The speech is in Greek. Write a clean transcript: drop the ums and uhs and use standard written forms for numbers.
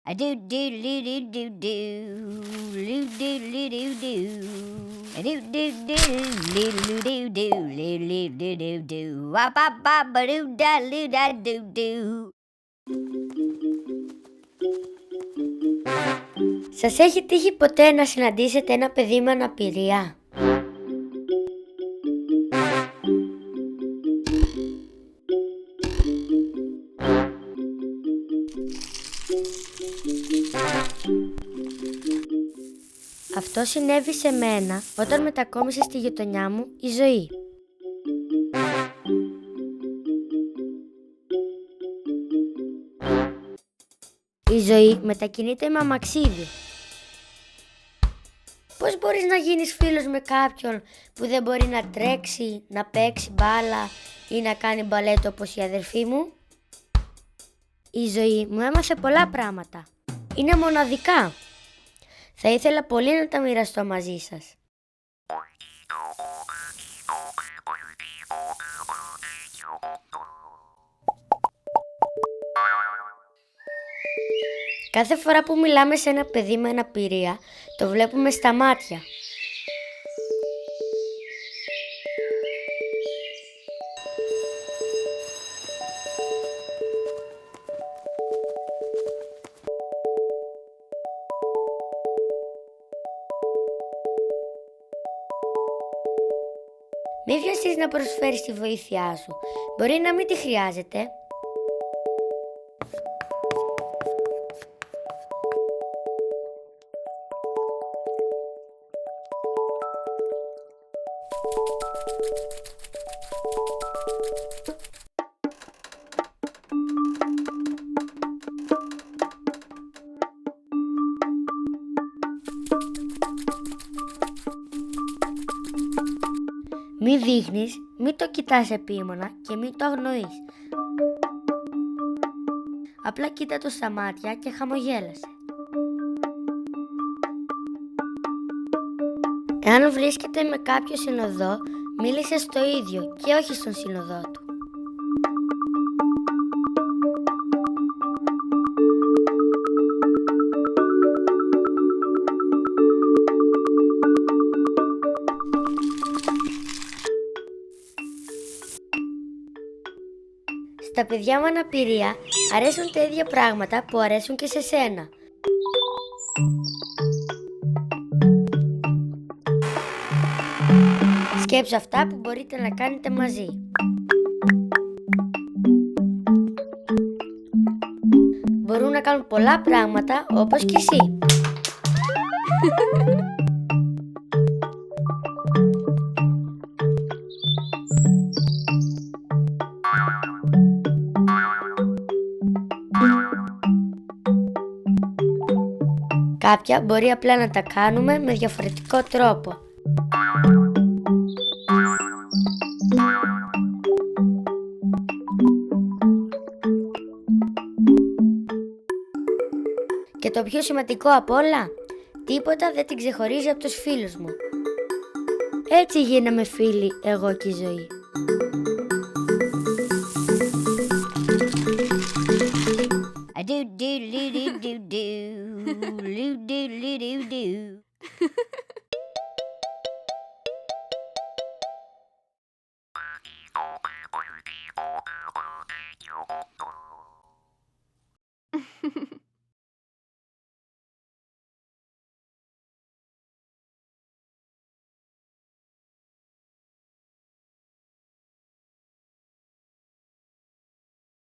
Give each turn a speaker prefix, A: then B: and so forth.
A: A do do do do do do do do do do do. A do do do do do do do do do do do. Wop bop bop ba do da do da do do.
B: Σας έχει τύχει ποτέ να συναντήσετε ένα παιδί με αναπηρία? Αυτό συνέβη σε μένα όταν μετακόμισε στη γειτονιά μου η Ζωή. Η Ζωή μετακινείται με αμαξίδι. Πώς μπορείς να γίνεις φίλος με κάποιον που δεν μπορεί να τρέξει, να παίξει μπάλα ή να κάνει μπαλέτο όπως η αδερφή μου? Η Ζωή μου έμαθε πολλά πράγματα. Είναι μοναδικά. Θα ήθελα πολύ να τα μοιραστώ μαζί σας. Κάθε φορά που μιλάμε σε ένα παιδί με αναπηρία, το βλέπουμε στα μάτια. Μη βιαστείς να προσφέρεις τη βοήθειά σου. Μπορεί να μην τη χρειάζεται. Μη δείχνεις, μη το κοιτάς επίμονα και μη το αγνοείς. Απλά κοίτα το στα μάτια και χαμογέλασε. Εάν βρίσκεται με κάποιο συνοδό, μίλησε στο ίδιο και όχι στον συνοδό του. Στα παιδιά με αναπηρία αρέσουν τα ίδια πράγματα που αρέσουν και σε σένα. Σκέψου αυτά που μπορείτε να κάνετε μαζί. Μπορούν να κάνουν πολλά πράγματα όπως και εσύ. Κάποια μπορεί απλά να τα κάνουμε με διαφορετικό τρόπο. Και το πιο σημαντικό απ' όλα, τίποτα δεν την ξεχωρίζει από τους φίλους μου. Έτσι γίναμε φίλοι εγώ και η Ζωή.
A: A do do do do do do do do do do do.